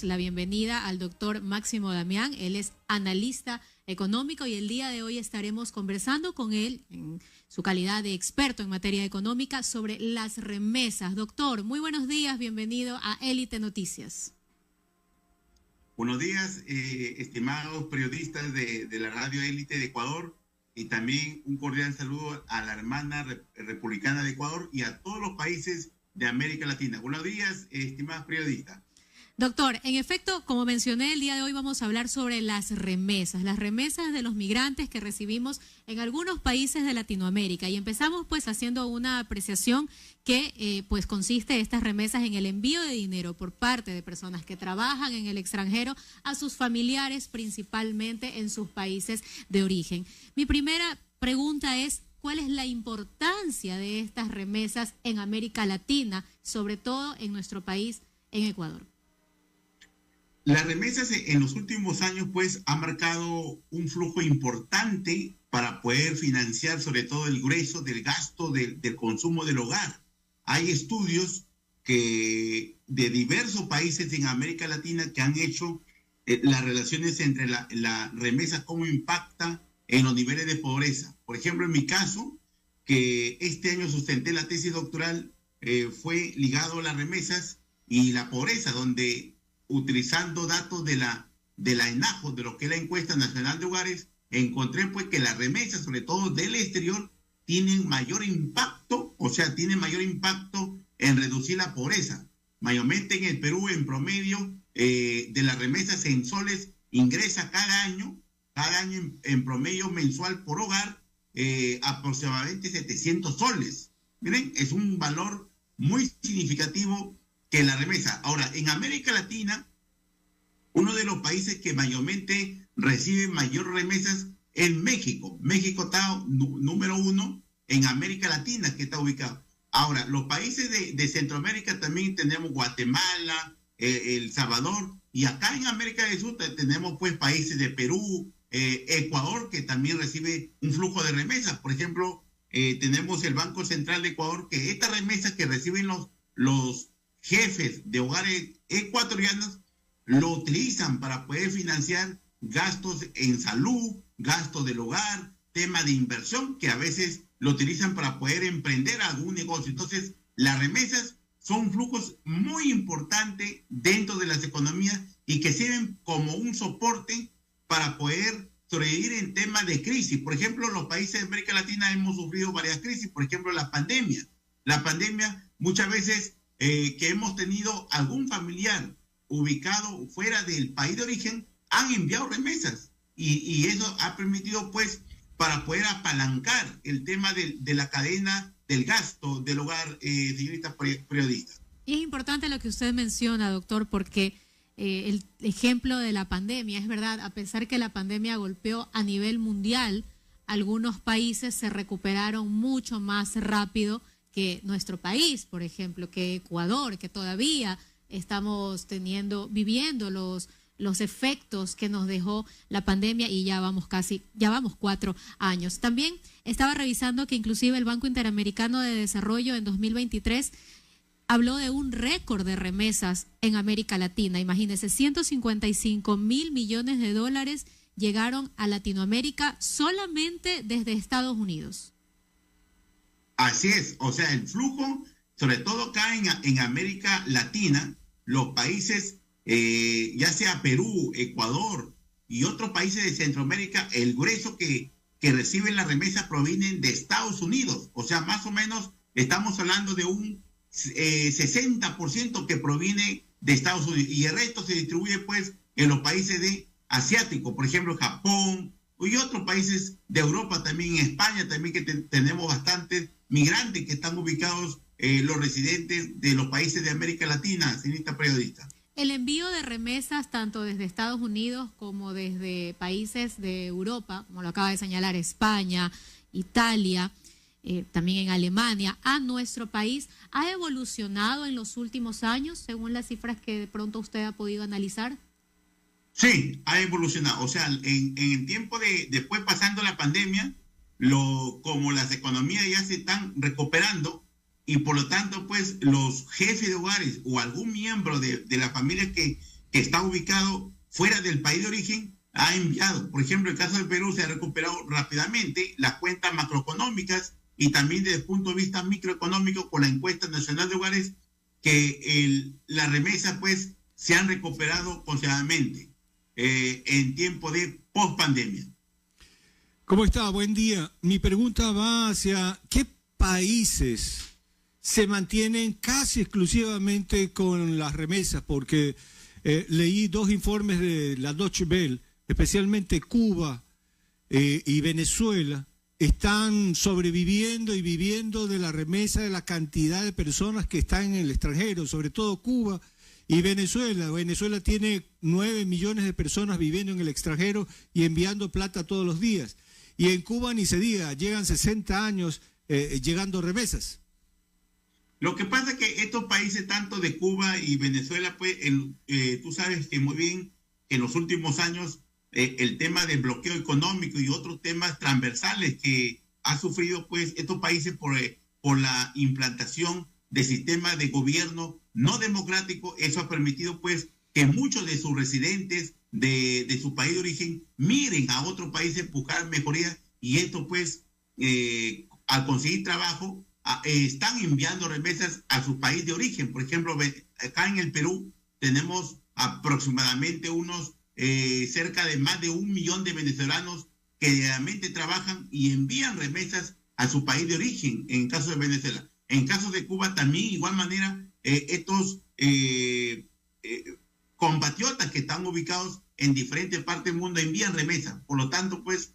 damos la bienvenida al doctor Máximo Damián. Él es analista económico y el día de hoy estaremos conversando con él en su calidad de experto en materia económica sobre las remesas. Doctor, muy buenos días, bienvenido a Élite Noticias. Buenos días, estimados periodistas de la radio Élite de Ecuador, y también un cordial saludo a la hermana republicana de Ecuador y a todos los países de América Latina. Buenos días, estimados periodistas. Doctor, en efecto, como mencioné, el día de hoy vamos a hablar sobre las remesas de los migrantes que recibimos en algunos países de Latinoamérica. Y empezamos pues haciendo una apreciación que pues consiste estas remesas en el envío de dinero por parte de personas que trabajan en el extranjero a sus familiares, principalmente en sus países de origen. Mi primera pregunta es, ¿cuál es la importancia de estas remesas en América Latina, sobre todo en nuestro país, en Ecuador? Las remesas en los últimos años pues han marcado un flujo importante para poder financiar sobre todo el grueso del gasto del consumo del hogar. Hay estudios de diversos países en América Latina que han hecho las relaciones entre la remesa, cómo impacta en los niveles de pobreza. Por ejemplo, en mi caso, que este año sustenté la tesis doctoral, fue ligado a las remesas y la pobreza, donde utilizando datos de la ENAHO, de lo que es la Encuesta Nacional de Hogares, encontré pues que las remesas, sobre todo del exterior, tienen mayor impacto, en reducir la pobreza. Mayormente en el Perú, en promedio, de las remesas en soles, ingresa cada año en promedio mensual por hogar, aproximadamente 700 soles. Miren, es un valor muy significativo que la remesa. Ahora, en América Latina, uno de los países que mayormente recibe mayor remesas es México. México está número 1 en América Latina, que está ubicado. Ahora, los países de Centroamérica también tenemos Guatemala, El Salvador, y acá en América del Sur tenemos pues países de Perú, Ecuador, que también recibe un flujo de remesas. Por ejemplo, tenemos el Banco Central de Ecuador, que estas remesas que reciben los jefes de hogares ecuatorianos lo utilizan para poder financiar gastos en salud, gastos del hogar, temas de inversión, que a veces lo utilizan para poder emprender algún negocio. Entonces, las remesas son flujos muy importantes dentro de las economías y que sirven como un soporte para poder sobrevivir en temas de crisis. Por ejemplo, los países de América Latina hemos sufrido varias crisis. Por ejemplo, la pandemia. La pandemia, muchas veces que hemos tenido algún familiar ubicado fuera del país de origen, han enviado remesas. Y eso ha permitido, pues, para poder apalancar el tema de la cadena del gasto del hogar, señorita periodista. Y es importante lo que usted menciona, doctor, porque el ejemplo de la pandemia, es verdad, a pesar que la pandemia golpeó a nivel mundial, algunos países se recuperaron mucho más rápido que nuestro país, por ejemplo, que Ecuador, que todavía estamos viviendo los efectos que nos dejó la pandemia y ya vamos 4 años. También estaba revisando que inclusive el Banco Interamericano de Desarrollo en 2023 habló de un récord de remesas en América Latina. Imagínense, 155,000 millones de dólares llegaron a Latinoamérica solamente desde Estados Unidos. Así es, o sea, el flujo, sobre todo acá en América Latina, los países, ya sea Perú, Ecuador y otros países de Centroamérica, el grueso que reciben las remesas provienen de Estados Unidos. O sea, más o menos estamos hablando de un 60% que proviene de Estados Unidos y el resto se distribuye pues en los países asiáticos, por ejemplo, Japón y otros países de Europa, también en España, también que tenemos bastantes migrantes que están ubicados, los residentes de los países de América Latina, señorita periodista. El envío de remesas tanto desde Estados Unidos como desde países de Europa, como lo acaba de señalar España, Italia, también en Alemania, a nuestro país, ¿ha evolucionado en los últimos años según las cifras que de pronto usted ha podido analizar? Sí, ha evolucionado. O sea, en el tiempo después pasando la pandemia, como las economías ya se están recuperando y por lo tanto, pues los jefes de hogares o algún miembro de la familia que que está ubicado fuera del país de origen ha enviado. Por ejemplo, el caso de Perú se ha recuperado rápidamente las cuentas macroeconómicas y también desde el punto de vista microeconómico con la encuesta nacional de hogares que las remesas pues se han recuperado considerablemente en tiempo de post-pandemia. ¿Cómo está? Buen día. Mi pregunta va hacia qué países se mantienen casi exclusivamente con las remesas, porque leí 2 informes de la Deutsche Welle, especialmente Cuba y Venezuela, están sobreviviendo y viviendo de la remesa de la cantidad de personas que están en el extranjero, sobre todo Cuba y Venezuela. Venezuela tiene 9 millones de personas viviendo en el extranjero y enviando plata todos los días. Y en Cuba ni se diga, llegan 60 años llegando remesas. Lo que pasa es que estos países, tanto de Cuba y Venezuela, pues tú sabes que muy bien que en los últimos años el tema del bloqueo económico y otros temas transversales que ha sufrido pues estos países por la implantación de sistemas de gobierno no democrático, eso ha permitido pues que muchos de sus residentes de su país de origen miren a otros países buscar mejorías y esto pues al conseguir trabajo están enviando remesas a su país de origen. Por ejemplo, acá en el Perú tenemos aproximadamente unos cerca de más de 1 millón de venezolanos que diariamente trabajan y envían remesas a su país de origen, en caso de Venezuela. En caso de Cuba también, de igual manera, estos compatriotas que están ubicados en diferentes partes del mundo envían remesas. Por lo tanto, pues,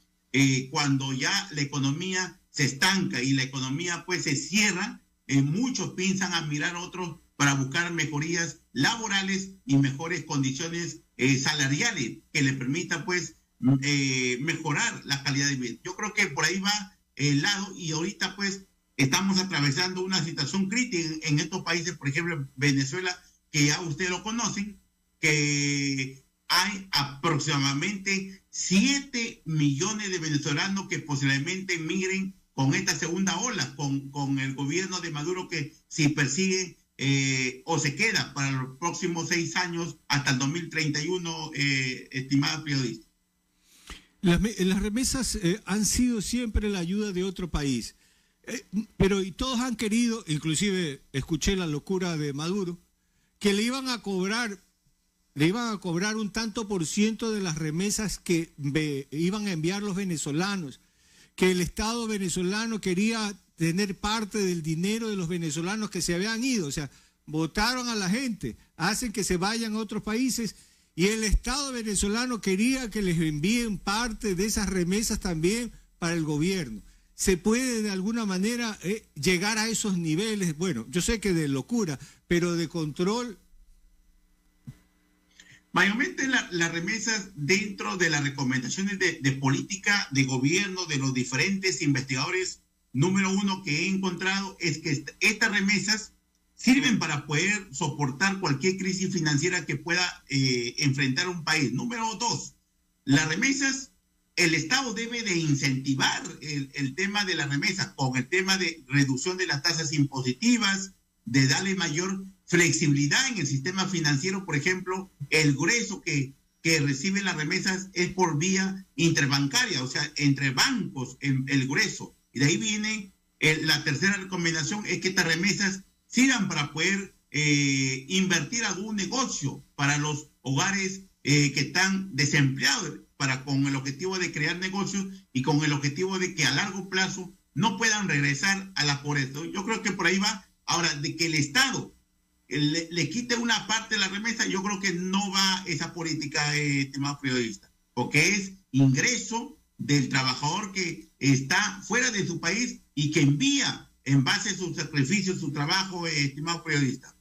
cuando ya la economía se estanca y la economía pues se cierra, muchos piensan a mirar a otros para buscar mejorías laborales y mejores condiciones salariales que le permita pues mejorar la calidad de vida. Yo creo que por ahí va el lado y ahorita pues estamos atravesando una situación crítica en estos países, por ejemplo Venezuela, que ya ustedes lo conocen, que hay aproximadamente 7 millones de venezolanos que posiblemente migren con esta segunda ola, con el gobierno de Maduro que si persigue o se queda para los próximos 6 años hasta el 2031, estimada periodista. Las remesas han sido siempre la ayuda de otro país, pero y todos han querido, inclusive escuché la locura de Maduro, que le iban a cobrar un tanto por ciento de las remesas que iban a enviar los venezolanos, que el Estado venezolano quería tener parte del dinero de los venezolanos que se habían ido, o sea, votaron a la gente, hacen que se vayan a otros países y el Estado venezolano quería que les envíen parte de esas remesas también para el gobierno. ¿Se puede de alguna manera llegar a esos niveles? Bueno, yo sé que de locura, pero de control. Mayormente las remesas dentro de las recomendaciones de política de gobierno de los diferentes investigadores, número 1 que he encontrado es que estas remesas sirven para poder soportar cualquier crisis financiera que pueda enfrentar un país. Número 2, las remesas, el Estado debe de incentivar el tema de las remesas con el tema de reducción de las tasas impositivas, de darle mayor flexibilidad en el sistema financiero. Por ejemplo, el grueso que reciben las remesas es por vía interbancaria, o sea, entre bancos, el grueso. Y de ahí viene la tercera recomendación, es que estas remesas sirvan para poder invertir algún negocio para los hogares que están desempleados, con el objetivo de crear negocios y con el objetivo de que a largo plazo no puedan regresar a la pobreza. Yo creo que por ahí va. Ahora, de que el Estado le quite una parte de la remesa, yo creo que no va esa política, estimado periodista, porque es ingreso del trabajador que está fuera de su país y que envía en base a sus sacrificios, su trabajo, estimado periodista.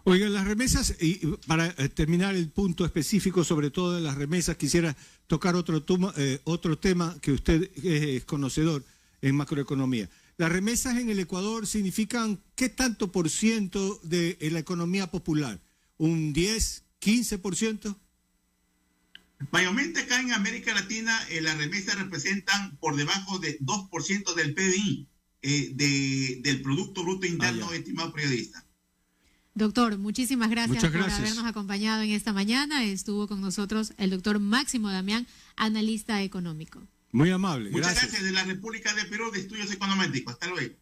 Oiga, las remesas, y para terminar el punto específico sobre todo de las remesas, quisiera tocar otro tema que usted es conocedor en macroeconomía. Las remesas en el Ecuador significan ¿qué tanto por ciento de la economía popular? ¿Un 10, 15%? Mayormente acá en América Latina las remesas representan por debajo de 2% del PBI, del Producto Bruto Interno, estimado periodista. Doctor, muchísimas gracias, Muchas por gracias. habernos acompañado en esta mañana. Estuvo con nosotros el doctor Máximo Damián, analista económico. Muy amable. Muchas Gracias. gracias de la República de Perú de Estudios Económicos. Hasta luego.